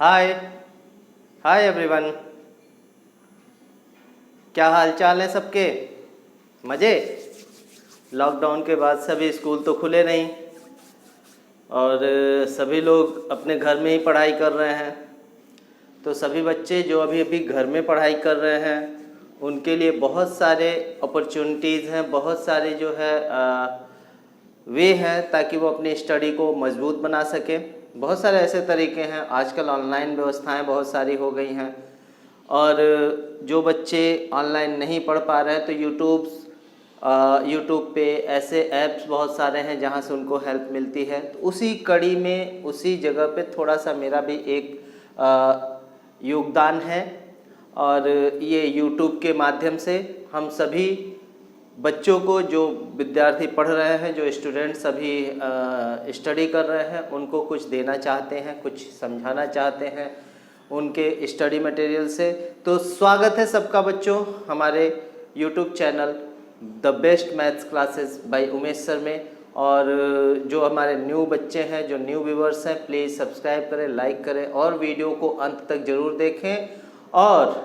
हाय hi everyone. क्या हाल चाल है सबके? मज़े? लॉकडाउन के बाद सभी स्कूल तो खुले नहीं और सभी लोग अपने घर में ही पढ़ाई कर रहे हैं। तो सभी बच्चे जो अभी अभी घर में पढ़ाई कर रहे हैं उनके लिए बहुत सारे अपॉर्चुनिटीज़ हैं, बहुत सारे जो है वे हैं ताकि वो अपनी स्टडी को मजबूत बना सकें। बहुत सारे ऐसे तरीके हैं, आजकल ऑनलाइन व्यवस्थाएं बहुत सारी हो गई हैं और जो बच्चे ऑनलाइन नहीं पढ़ पा रहे हैं तो यूट्यूब पे ऐसे ऐप्स बहुत सारे हैं जहां से उनको हेल्प मिलती है। तो उसी कड़ी में उसी जगह पे थोड़ा सा मेरा भी एक योगदान है और ये यूट्यूब के माध्यम से हम सभी बच्चों को, जो विद्यार्थी पढ़ रहे हैं, जो स्टूडेंट्स सभी स्टडी कर रहे हैं, उनको कुछ देना चाहते हैं, कुछ समझाना चाहते हैं उनके स्टडी मटेरियल से। तो स्वागत है सबका बच्चों हमारे YouTube channel the best maths classes bye Umesh sir में। और जो हमारे न्यू बच्चे हैं, जो न्यू व्यूवर्स हैं, प्लीज़ सब्सक्राइब करें, लाइक करें और वीडियो को अंत तक ज़रूर देखें और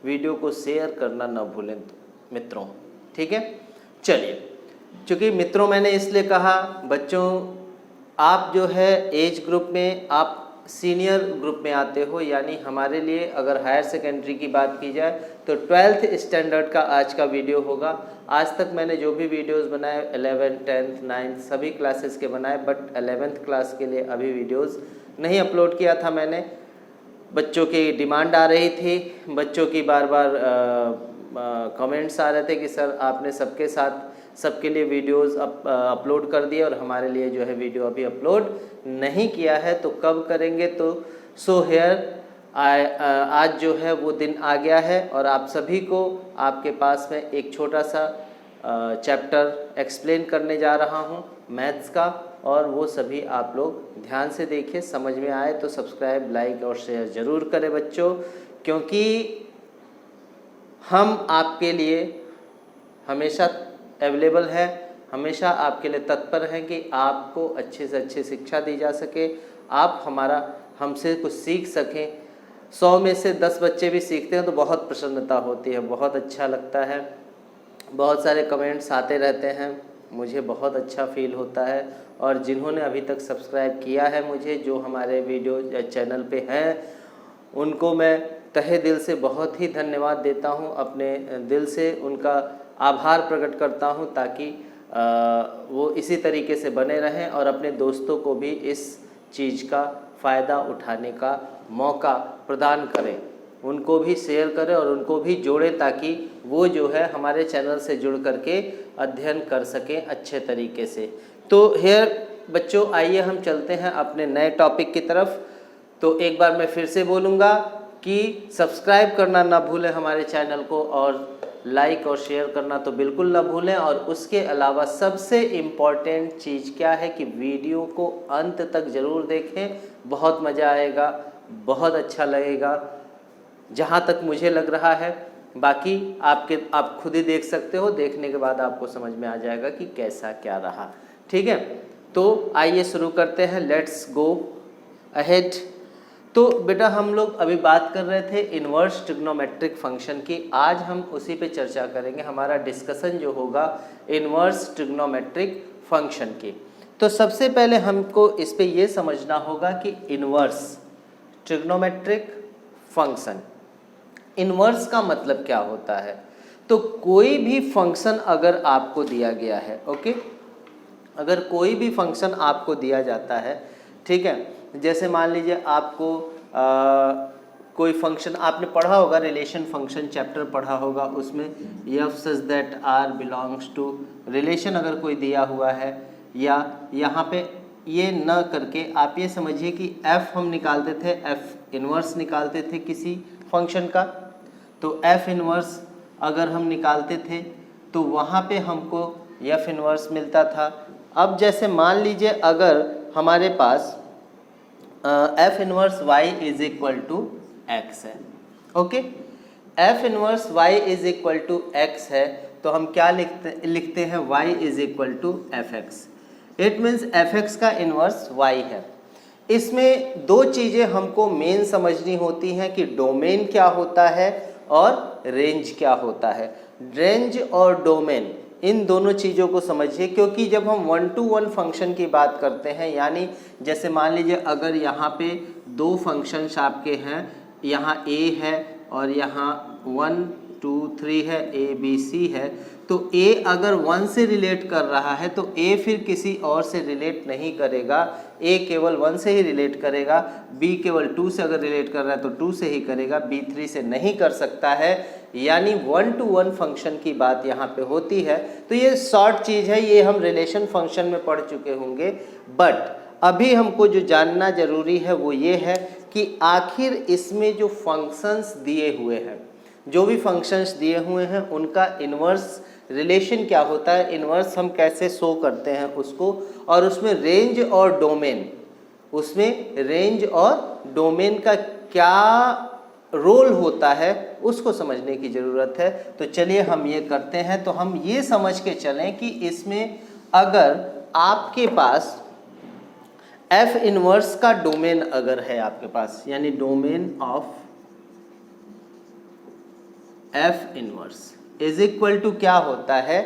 वीडियो को शेयर करना न भूलें मित्रों, ठीक है। चलिए, चूँकि मित्रों मैंने इसलिए कहा, बच्चों आप जो है एज ग्रुप में आप सीनियर ग्रुप में आते हो, यानी हमारे लिए अगर हायर सेकेंडरी की बात की जाए तो 12th स्टैंडर्ड का आज का वीडियो होगा। आज तक मैंने जो भी वीडियोस बनाए 11th 10th 9th सभी क्लासेस के बनाए, बट 11th क्लास के लिए अभी वीडियोस नहीं अपलोड किया था मैंने। बच्चों की डिमांड आ रही थी, बच्चों की बार बार कमेंट्स आ रहे थे कि सर आपने सबके साथ सबके लिए वीडियोस अपलोड कर दिए और हमारे लिए जो है वीडियो अभी अपलोड नहीं किया है, तो कब करेंगे। तो सो हेयर आज जो है वो दिन आ गया है और आप सभी को आपके पास में एक छोटा सा चैप्टर एक्सप्लेन करने जा रहा हूँ मैथ्स का, और वो सभी आप लोग ध्यान से देखिए, समझ में आए तो सब्सक्राइब, लाइक और शेयर ज़रूर करें बच्चों, क्योंकि हम आपके लिए हमेशा अवेलेबल है, हमेशा आपके लिए तत्पर हैं कि आपको अच्छे से अच्छी शिक्षा दी जा सके, आप हमसे कुछ सीख सकें। 100 में से 10 बच्चे भी सीखते हैं तो बहुत प्रसन्नता होती है, बहुत अच्छा लगता है। बहुत सारे कमेंट्स आते रहते हैं, मुझे बहुत अच्छा फील होता है। और जिन्होंने अभी तक सब्सक्राइब किया है मुझे, जो हमारे वीडियो चैनल पे हैं, उनको मैं तहे दिल से बहुत ही धन्यवाद देता हूं, अपने दिल से उनका आभार प्रकट करता हूं, ताकि वो इसी तरीके से बने रहें और अपने दोस्तों को भी इस चीज़ का फ़ायदा उठाने का मौका प्रदान करें, उनको भी शेयर करें और उनको भी जोड़ें, ताकि वो जो है हमारे चैनल से जुड़ करके अध्ययन कर सकें अच्छे तरीके से। तो बच्चों आइए हम चलते हैं अपने नए टॉपिक की तरफ। तो एक बार मैं फिर से बोलूँगा कि सब्सक्राइब करना ना भूलें हमारे चैनल को, और लाइक और शेयर करना तो बिल्कुल ना भूलें। और उसके अलावा सबसे इम्पॉर्टेंट चीज़ क्या है कि वीडियो को अंत तक ज़रूर देखें, बहुत मज़ा आएगा, बहुत अच्छा लगेगा, जहाँ तक मुझे लग रहा है। बाकी आप खुद ही देख सकते हो, देखने के बाद आपको समझ में आ जाएगा कि कैसा क्या रहा, ठीक है। तो आइए शुरू करते हैं, लेट्स गो अहेड। तो बेटा हम लोग अभी बात कर रहे थे इन्वर्स ट्रिग्नोमेट्रिक फंक्शन की, आज हम उसी पे चर्चा करेंगे। हमारा डिस्कशन जो होगा इन्वर्स ट्रिग्नोमेट्रिक फंक्शन की। तो सबसे पहले हमको इस पे ये समझना होगा कि इन्वर्स ट्रिग्नोमेट्रिक फंक्शन, इन्वर्स का मतलब क्या होता है। तो कोई भी फंक्शन अगर आपको दिया गया है, ओके, अगर कोई भी फंक्शन आपको दिया जाता है, ठीक है, जैसे मान लीजिए आपको कोई फंक्शन आपने पढ़ा होगा, रिलेशन फंक्शन चैप्टर पढ़ा होगा, उसमें F such that R belongs to relation अगर कोई दिया हुआ है, या यहाँ पे ये न करके आप ये समझिए कि एफ हम निकालते थे, एफ इन्वर्स निकालते थे किसी फंक्शन का। तो एफ इन्वर्स अगर हम निकालते थे तो वहाँ पे हमको एफ इन्वर्स मिलता था। अब जैसे मान लीजिए अगर हमारे पास F inverse Y is equal to X है, okay, F inverse Y is equal to X है, तो हम क्या लिखते हैं y is equal to F X. It means F X का इन्वर्स y है। इसमें दो चीज़ें हमको मेन समझनी होती हैं कि डोमेन क्या होता है और रेंज क्या होता है। रेंज और डोमेन, इन दोनों चीज़ों को समझिए, क्योंकि जब हम 1 to 1 फंक्शन की बात करते हैं, यानी जैसे मान लीजिए अगर यहाँ पे दो फंक्शंस आपके हैं, यहाँ a है और यहाँ 1 2 3 है, a b c है, तो a अगर 1 से रिलेट कर रहा है तो a फिर किसी और से रिलेट नहीं करेगा, a केवल 1 से ही रिलेट करेगा, b केवल 2 से अगर रिलेट कर रहा है तो 2 से ही करेगा, b 3 से नहीं कर सकता है। यानी 1 to 1 फंक्शन की बात यहाँ पे होती है। तो ये शॉर्ट चीज़ है, ये हम रिलेशन फंक्शन में पढ़ चुके होंगे। बट अभी हमको जो जानना जरूरी है वो ये है कि आखिर इसमें जो फंक्शंस दिए हुए हैं, जो भी फंक्शंस दिए हुए हैं, उनका इन्वर्स रिलेशन क्या होता है, इन्वर्स हम कैसे शो करते हैं उसको, और उसमें रेंज और डोमेन, उसमें रेंज और डोमेन का क्या रोल होता है उसको समझने की ज़रूरत है। तो चलिए हम ये करते हैं। तो हम ये समझ के चलें कि इसमें अगर आपके पास एफ इनवर्स का डोमेन अगर है आपके पास, यानी domain of F inverse is equal to क्या होता है,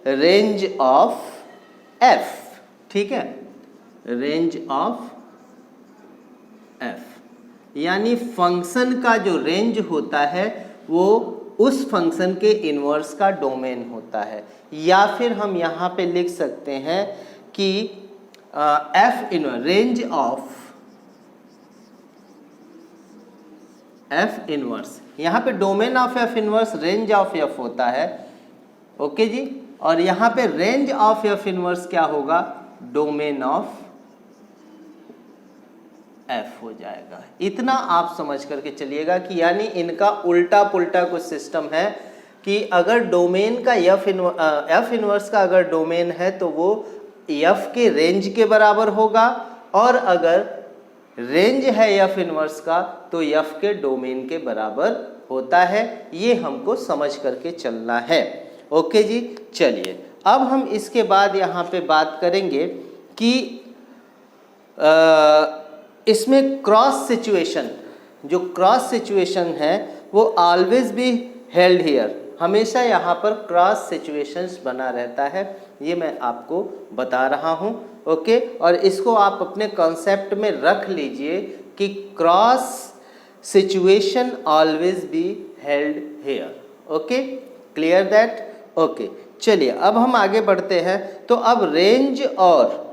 रेंज ऑफ एफ। ठीक है, रेंज ऑफ एफ, यानी फंक्शन का जो रेंज होता है वो उस फंक्शन के इनवर्स का डोमेन होता है। या फिर हम यहाँ पे लिख सकते हैं कि F inverse, range of F inverse, यहाँ पे domain of F inverse range of F होता है। ओके जी, और यहाँ पे रेंज ऑफ एफ इनवर्स क्या होगा, डोमेन ऑफ एफ हो जाएगा। इतना आप समझ करके चलिएगा कि यानी इनका उल्टा पुल्टा कुछ सिस्टम है कि अगर डोमेन का एफ इनवर्स का अगर डोमेन है तो वो एफ के रेंज के बराबर होगा, और अगर रेंज है एफ इनवर्स का तो एफ के डोमेन के बराबर होता है। ये हमको समझ करके चलना है। ओके जी, चलिए अब हम इसके बाद यहाँ पे बात करेंगे कि इसमें क्रॉस सिचुएशन, जो क्रॉस सिचुएशन है वो ऑलवेज बी हेल्ड हियर, हमेशा यहाँ पर क्रॉस सिचुएशंस बना रहता है। ये मैं आपको बता रहा हूँ। ओके, और इसको आप अपने कॉन्सेप्ट में रख लीजिए कि cross situation always be held here. Okay, clear that? Okay, चलिए अब हम आगे बढ़ते हैं। तो अब रेंज और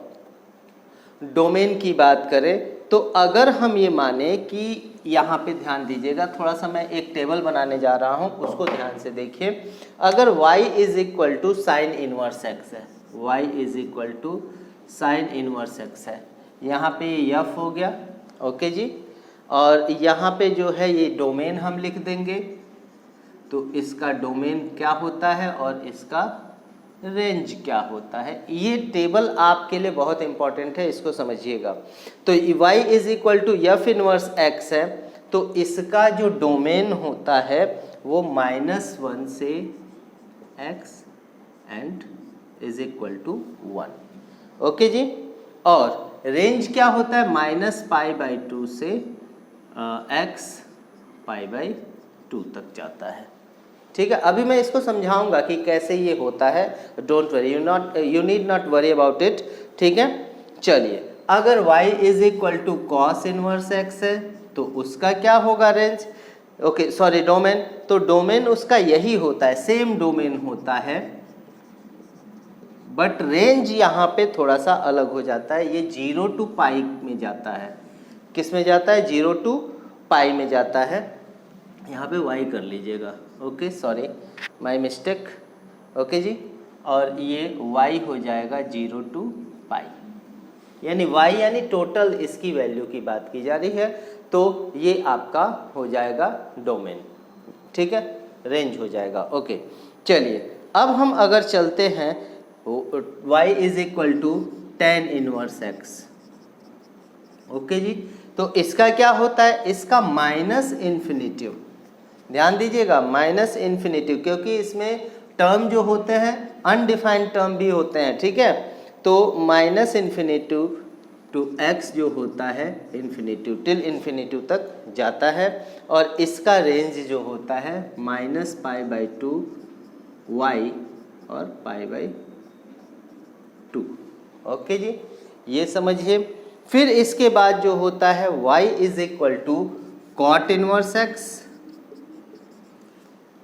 डोमेन की बात करें तो अगर हम ये माने कि यहाँ पे ध्यान दीजिएगा, थोड़ा सा मैं एक टेबल बनाने जा रहा हूँ, उसको ध्यान से देखिए। अगर y is equal to sine inverse x है, y is equal to sine inverse x है, यहाँ पे ये f हो गया। ओके जी, और यहाँ पे जो है ये डोमेन हम लिख देंगे, तो इसका डोमेन क्या होता है और इसका रेंज क्या होता है। ये टेबल आपके लिए बहुत इंपॉर्टेंट है, इसको समझिएगा। तो y is equal to F inverse x है, तो इसका जो डोमेन होता है वो -1 से x and is equal to 1। Okay जी, और रेंज क्या होता है, -π/2 से x π/2 तक जाता है। ठीक है, अभी मैं इसको समझाऊंगा कि कैसे ये होता है। Don't worry, you need not worry about it. ठीक है, चलिए अगर y is equal to cos inverse x है तो उसका क्या होगा, रेंज, ओके सॉरी डोमेन। तो डोमेन उसका यही होता है, सेम डोमेन होता है, बट रेंज यहाँ पे थोड़ा सा अलग हो जाता है। ये 0 to π में जाता है। किस में जाता है, 0 to π में जाता है। यहाँ पे y कर लीजिएगा। Okay, sorry my mistake. Okay जी, और ये y हो जाएगा 0 to π, यानी y यानी टोटल इसकी वैल्यू की बात की जा रही है। तो ये आपका हो जाएगा डोमेन। ठीक है, रेंज हो जाएगा। ओके, चलिए अब हम अगर चलते हैं y is equal to tan inverse x। Okay जी, तो इसका क्या होता है, इसका माइनस इन्फिनिटिव, ध्यान दीजिएगा माइनस इन्फिनिटिव, क्योंकि इसमें टर्म जो होते हैं अनडिफाइंड टर्म भी होते हैं। ठीक है, तो -∞ टू x जो होता है इन्फिनिटी टिल इन्फिनिटी तक जाता है, और इसका रेंज जो होता है -π/2 y और π/2। ओके जी, ये समझिए। फिर इसके बाद जो होता है y is equal to cot inverse x,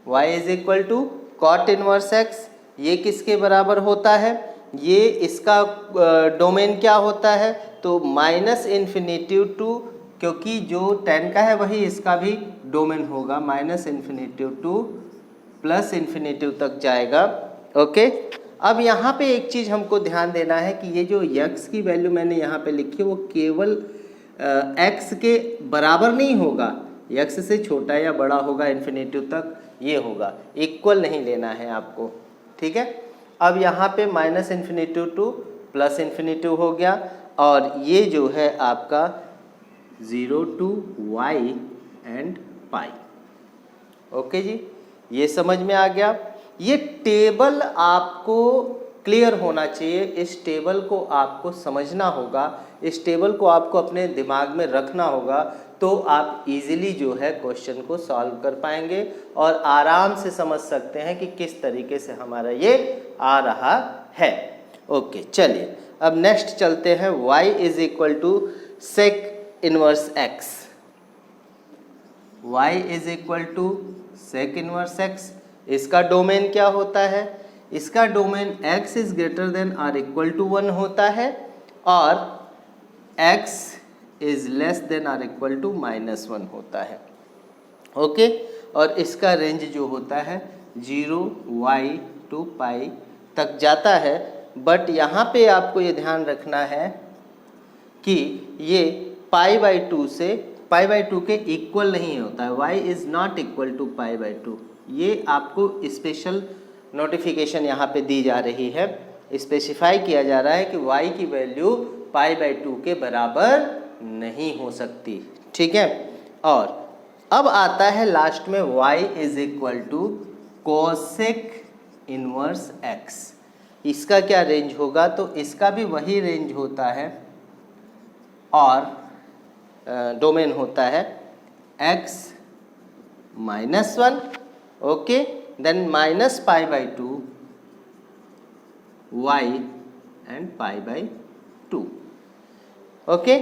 y is equal to cot inverse x। ये किसके बराबर होता है? ये इसका डोमेन क्या होता है? तो -∞ टू, क्योंकि जो tan का है वही इसका भी डोमेन होगा, -∞ टू +∞ तक जाएगा। ओके, अब यहाँ पे एक चीज़ हमको ध्यान देना है कि ये जो x की वैल्यू मैंने यहाँ पे लिखी है वो केवल x के बराबर नहीं होगा, x से छोटा या बड़ा होगा इन्फिनिटी तक, ये होगा, इक्वल नहीं लेना है आपको। ठीक है, अब यहाँ पे -∞ टू +∞ हो गया, और ये जो है आपका 0 to y and pi. Okay जी, ये समझ में आ गया। ये टेबल आपको क्लियर होना चाहिए, इस टेबल को आपको समझना होगा, इस टेबल को आपको अपने दिमाग में रखना होगा, तो आप इजीली जो है क्वेश्चन को सॉल्व कर पाएंगे और आराम से समझ सकते हैं कि किस तरीके से हमारा ये आ रहा है। ओके, चलिए अब नेक्स्ट चलते हैं। y is equal to sec inverse x, y is equal to sec inverse x। इसका डोमेन क्या होता है? इसका domain x is greater than or equal to 1 होता है, और x is less than or equal to -1 होता है। ओके, और इसका रेंज जो होता है 0 y to पाई तक जाता है। बट यहाँ पे आपको ये ध्यान रखना है कि ये π/2 से π/2 के इक्वल नहीं होता है, y is not equal to π/2। ये आपको स्पेशल नोटिफिकेशन यहाँ पे दी जा रही है, स्पेसिफाई किया जा रहा है कि y की वैल्यू π/2 के बराबर नहीं हो सकती। ठीक है, और अब आता है लास्ट में y is equal to cosec inverse x। इसका क्या रेंज होगा? तो इसका भी वही रेंज होता है और डोमेन होता है x -1, okay, then -π/2 y and π/2। Okay,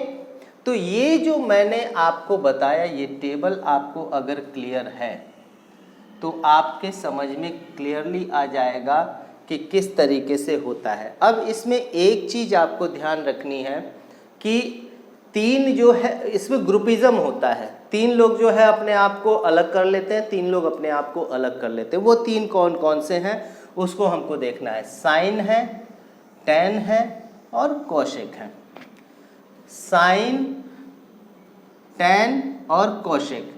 तो ये जो मैंने आपको बताया, ये टेबल आपको अगर क्लियर है तो आपके समझ में क्लियरली आ जाएगा कि किस तरीके से होता है। अब इसमें एक चीज़ आपको ध्यान रखनी है कि 3 जो है इसमें ग्रुपिज्म होता है, 3 लोग जो है अपने आप को अलग कर लेते हैं, 3 लोग अपने आप को अलग कर लेते हैं। वो 3 कौन कौन से हैं उसको हमको देखना है। साइन है, टैन है और कोशेक है। साइन, टैन और कोशेक,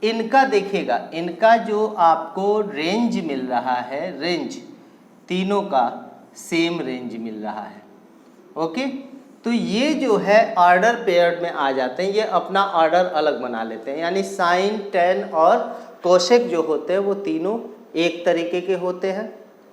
इनका देखिएगा, इनका जो आपको रेंज मिल रहा है, रेंज तीनों का सेम रेंज मिल रहा है। ओके, तो ये जो है ऑर्डर पेयर्ड में आ जाते हैं, ये अपना ऑर्डर अलग बना लेते हैं, यानी साइन, टैन और कोशेक जो होते हैं वो तीनों एक तरीके के होते हैं।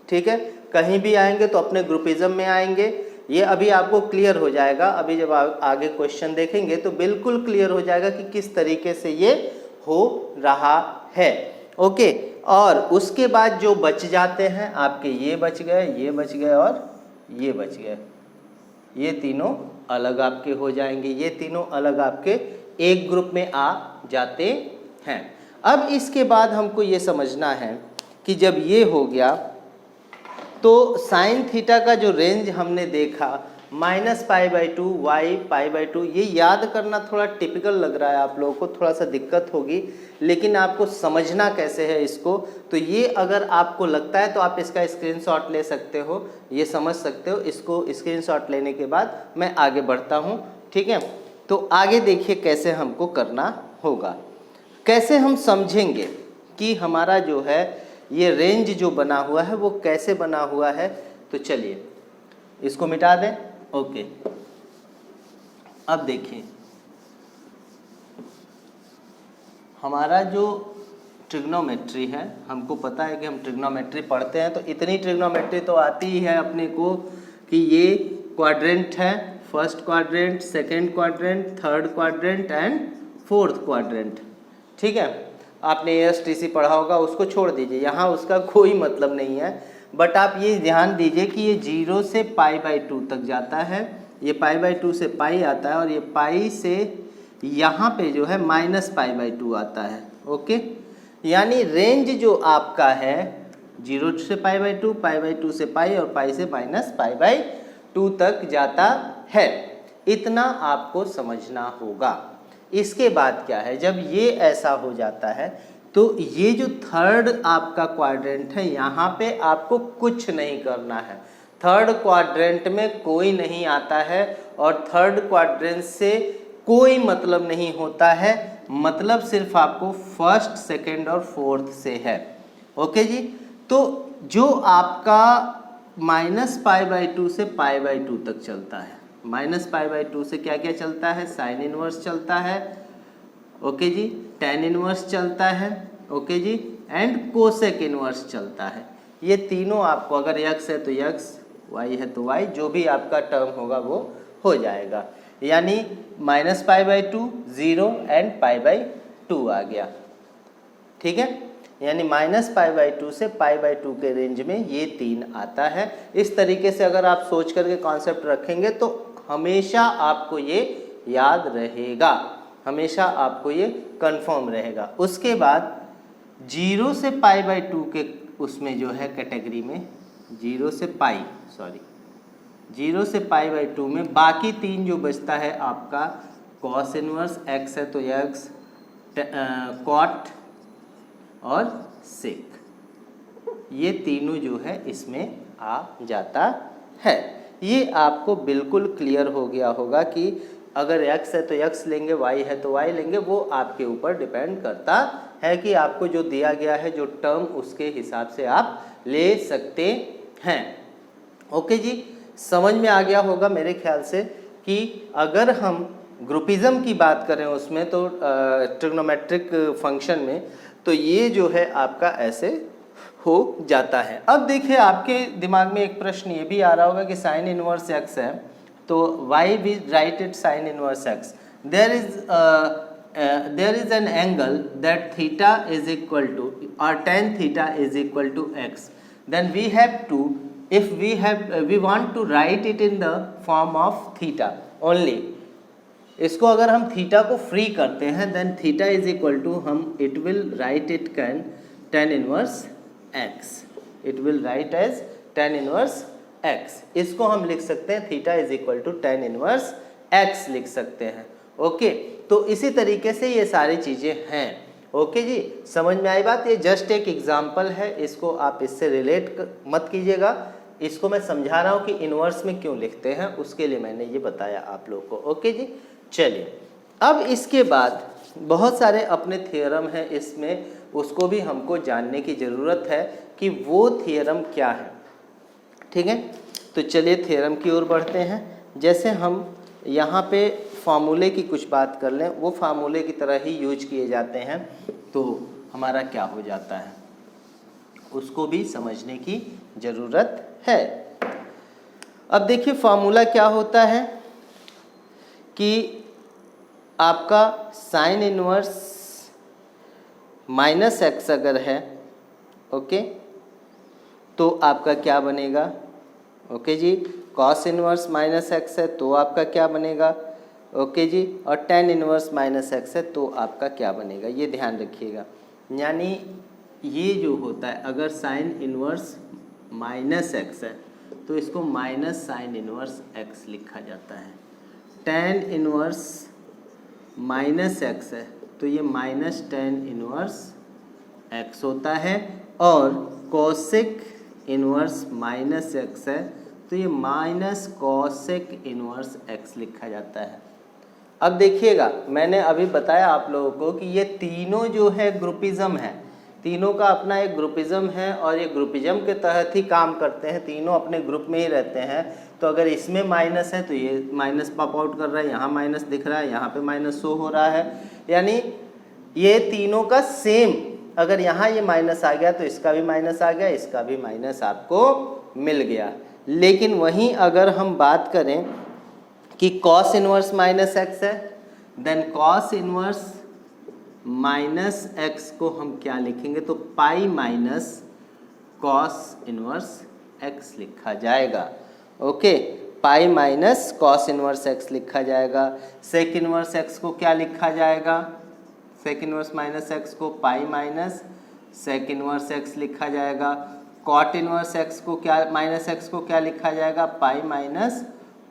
ठीक है, कहीं भी आएंगे तो अपने ग्रुपिज्म में आएंगे। ये अभी आपको क्लियर हो जाएगा, अभी जब आगे क्वेश्चन देखेंगे तो बिल्कुल क्लियर हो जाएगा कि किस तरीके से ये हो रहा है। ओके, और उसके बाद जो बच जाते हैं आपके, ये बच गए, ये बच गए और ये बच गए, ये तीनों अलग आपके हो जाएंगे, ये तीनों अलग आपके एक ग्रुप में आ जाते हैं। अब इसके बाद हमको ये समझना है कि जब ये हो गया तो साइन थीटा का जो रेंज हमने देखा -π/2 y π/2, ये याद करना थोड़ा टिपिकल लग रहा है आप लोगों को, थोड़ा सा दिक्कत होगी, लेकिन आपको समझना कैसे है इसको, तो ये अगर आपको लगता है तो आप इसका स्क्रीनशॉट ले सकते हो, ये समझ सकते हो। इसको स्क्रीनशॉट लेने के बाद मैं आगे बढ़ता हूँ। ठीक है, तो आगे देखिए कैसे हमको करना होगा, कैसे हम समझेंगे कि हमारा जो है ये रेंज जो बना हुआ है वो कैसे बना हुआ है। तो चलिए इसको मिटा दें। ओके, अब देखिए हमारा जो ट्रिग्नोमेट्री है, हमको पता है कि हम ट्रिग्नोमेट्री पढ़ते हैं तो इतनी ट्रिग्नोमेट्री तो आती ही है अपने को कि ये क्वाड्रेंट है, first quadrant, second quadrant, third quadrant and fourth quadrant. ठीक है, आपने ASTC पढ़ा होगा, उसको छोड़ दीजिए, यहाँ उसका कोई मतलब नहीं है। बट आप ये ध्यान दीजिए कि ये 0 से π/2 तक जाता है, ये π/2 से पाई आता है, और ये पाई से यहाँ पे जो है -π/2 आता है। ओके, यानी रेंज जो आपका है 0 से π/2, π/2 से पाई, और पाई से -π/2 तक जाता है। इतना आपको समझना होगा। इसके बाद क्या है, जब ये ऐसा हो जाता है तो ये जो थर्ड आपका क्वाड्रेंट है, यहाँ पे आपको कुछ नहीं करना है। थर्ड क्वाड्रेंट में कोई नहीं आता है, और थर्ड क्वाड्रेंट से कोई मतलब नहीं होता है, मतलब सिर्फ आपको फर्स्ट, सेकेंड और फोर्थ से है। ओके जी, तो जो आपका -π/2 से π/2 तक चलता है, -π/2 से क्या क्या चलता है, साइन इनवर्स चलता है, ओके जी, tan इनवर्स चलता है, ओके जी, एंड कोसेक इनवर्स चलता है। ये तीनों आपको, अगर x है तो x, y है तो y, जो भी आपका टर्म होगा वो हो जाएगा। यानी -π/2, 0 एंड π/2 आ गया। ठीक है, यानी -π/2 से π/2 के रेंज में ये 3 आता है। इस तरीके से अगर आप सोच करके कॉन्सेप्ट रखेंगे तो हमेशा आपको ये याद रहेगा, हमेशा आपको ये कंफर्म रहेगा। उसके बाद 0 से π/2 के उसमें जो है कैटेगरी में, 0 से π/2 में बाकी 3 जो बचता है आपका, cos इनवर्स, x है तो x, cot और sec, ये तीनों जो है इसमें आ जाता है। ये आपको बिल्कुल क्लियर हो गया होगा कि अगर x है तो x लेंगे, y है तो y लेंगे, वो आपके ऊपर डिपेंड करता है कि आपको जो दिया गया है जो टर्म, उसके हिसाब से आप ले सकते हैं। ओके जी, समझ में आ गया होगा मेरे ख्याल से कि अगर हम ग्रुपिज्म की बात करें उसमें, तो ट्रिग्नोमेट्रिक फंक्शन में, तो ये जो है आपका ऐसे हो जाता है। अब देखिए, आपके दिमाग में एक प्रश्न ये भी आ रहा होगा कि साइन इनवर्स x है, तो why we write it sin inverse x? There is an angle that theta is equal to, or tan theta is equal to x. Then we have to, if we want to write it in the form of theta only. इसको अगर हम theta को free करते हैं, then theta is equal to, हम it will write it can tan inverse x, it will write as tan inverse x। इसको हम लिख सकते हैं theta is equal to tan inverse x लिख सकते हैं। ओके, तो इसी तरीके से ये सारी चीज़ें हैं। ओके जी, समझ में आई बात? ये जस्ट एक एग्जाम्पल है, इसको आप इससे रिलेट मत कीजिएगा। इसको मैं समझा रहा हूँ कि इनवर्स में क्यों लिखते हैं, उसके लिए मैंने ये बताया आप लोग को। ओके जी, चलिए अब इसके बाद बहुत सारे अपने थियरम हैं इसमें, उसको भी हमको जानने की ज़रूरत है कि वो थियरम क्या है। ठीक है, तो चलिए थियरम की ओर बढ़ते हैं। जैसे हम यहाँ पे फार्मूले की कुछ बात कर लें, वो फार्मूले की तरह ही यूज किए जाते हैं, तो हमारा क्या हो जाता है उसको भी समझने की ज़रूरत है। अब देखिए फार्मूला क्या होता है कि आपका साइन इनवर्स -x अगर है, ओके, तो आपका क्या बनेगा? ओके जी, कॉस इनवर्स -x है तो आपका क्या बनेगा? ओके जी, और tan इनवर्स -x है तो आपका क्या बनेगा? ये ध्यान रखिएगा। यानी ये जो होता है, अगर साइन इनवर्स -x है तो इसको माइनस साइन इनवर्स x लिखा जाता है। tan इनवर्स -x है तो ये माइनस tan इनवर्स x होता है, और कोसेक इनवर्स -x है तो ये माइनस कोसेक इनवर्स x लिखा जाता है। अब देखिएगा, मैंने अभी बताया आप लोगों को कि ये तीनों जो है ग्रुपिज्म है, तीनों का अपना एक ग्रुपिज्म है, और ये ग्रुपिज्म के तहत ही काम करते हैं, तीनों अपने ग्रुप में ही रहते हैं। तो अगर इसमें माइनस है तो ये माइनस पॉप आउट कर रहा है, यहाँ माइनस दिख रहा है, यहाँ पे माइनस शो हो रहा है, यानी ये तीनों का सेम। अगर यहाँ ये माइनस आ गया तो इसका भी माइनस आ गया, इसका भी माइनस आपको मिल गया। लेकिन वहीं अगर हम बात करें कि कॉस इनवर्स माइनस एक्स है, then cos inverse minus x को हम क्या लिखेंगे, तो pi minus cos inverse x लिखा जाएगा। Okay, pi minus cos inverse x लिखा जाएगा। सेक इनवर्स एक्स को क्या लिखा जाएगा, सेक इनवर्स माइनस एक्स को pi minus sec inverse x लिखा जाएगा। कॉट इनवर्स एक्स को क्या, माइनस एक्स को क्या लिखा जाएगा, pi minus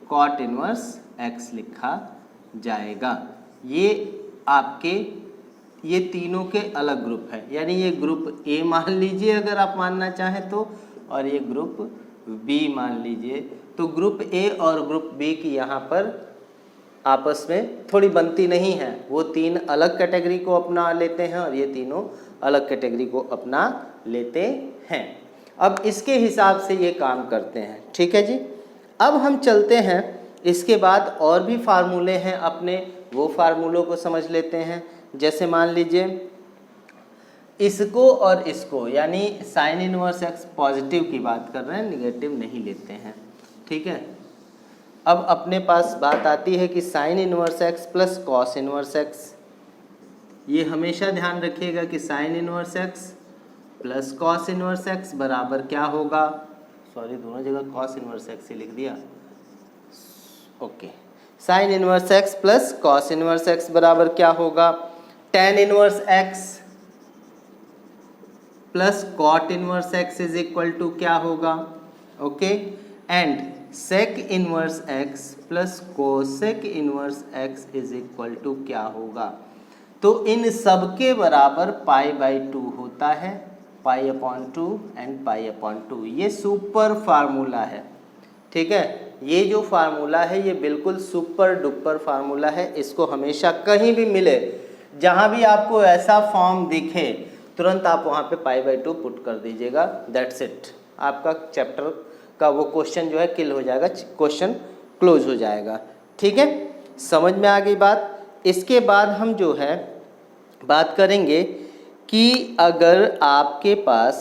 cot inverse x लिखा जाएगा। ये आपके ये तीनों के अलग ग्रुप है, यानी ये ग्रुप ए मान लीजिए अगर आप मानना चाहें तो, और ये ग्रुप बी मान लीजिए। तो ग्रुप ए और ग्रुप बी की यहाँ पर आपस में थोड़ी बनती नहीं है, वो तीन अलग कैटेगरी को अपना लेते हैं और ये तीनों अलग कैटेगरी को अपना लेते हैं। अब इसके हिसाब से ये काम करते हैं, ठीक है जी। अब हम चलते हैं, इसके बाद और भी फार्मूले हैं अपने, वो फार्मूलों को समझ लेते हैं। जैसे मान लीजिए इसको और इसको, यानी साइन इनवर्स एक्स पॉजिटिव की बात कर रहे हैं, निगेटिव नहीं लेते हैं, ठीक है। अब अपने पास बात आती है कि sign inverse x plus cos inverse x, ये हमेशा ध्यान रखिएगा कि sign inverse x plus cos inverse x बराबर क्या होगा, सॉरी दोनों जगह कॉस इनवर्स एक्स ही लिख दिया। Okay, sine inverse x plus cos inverse x बराबर क्या होगा, tan inverse x plus cot inverse x is equal to क्या होगा, okay, and sec inverse x plus cosec inverse x is equal to क्या होगा। तो इन सब के बराबर पाई बाई 2 होता है, pi upon 2 and pi upon 2। ये सुपर फार्मूला है, ठीक है। ये जो फार्मूला है ये बिल्कुल सुपर डुपर फार्मूला है। इसको हमेशा कहीं भी मिले, जहाँ भी आपको ऐसा फॉर्म दिखे, तुरंत आप वहाँ पे पाई बाई 2 पुट कर दीजिएगा, दैट्स इट। आपका चैप्टर का वो क्वेश्चन जो है किल हो जाएगा, क्वेश्चन क्लोज हो जाएगा, ठीक है। समझ में आ गई बात। इसके बाद हम जो है बात करेंगे कि अगर आपके पास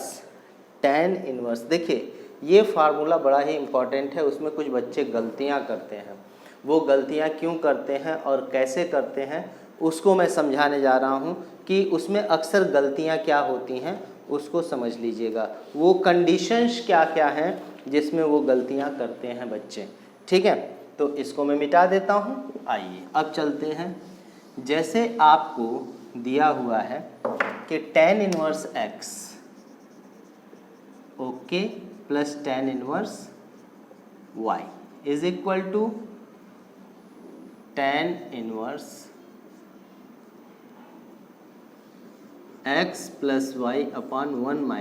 tan इनवर्स, देखिए ये फार्मूला बड़ा ही इम्पॉर्टेंट है, उसमें कुछ बच्चे गलतियां करते हैं। वो गलतियां क्यों करते हैं और कैसे करते हैं उसको मैं समझाने जा रहा हूं कि उसमें अक्सर गलतियां क्या होती हैं उसको समझ लीजिएगा। वो कंडीशंस क्या क्या हैं जिसमें वो गलतियां करते हैं बच्चे, ठीक है। तो इसको मैं मिटा देता हूँ। आइए अब चलते हैं। जैसे आपको दिया हुआ है कि tan inverse x, okay, plus tan inverse y is equal to tan inverse x plus y upon 1 minus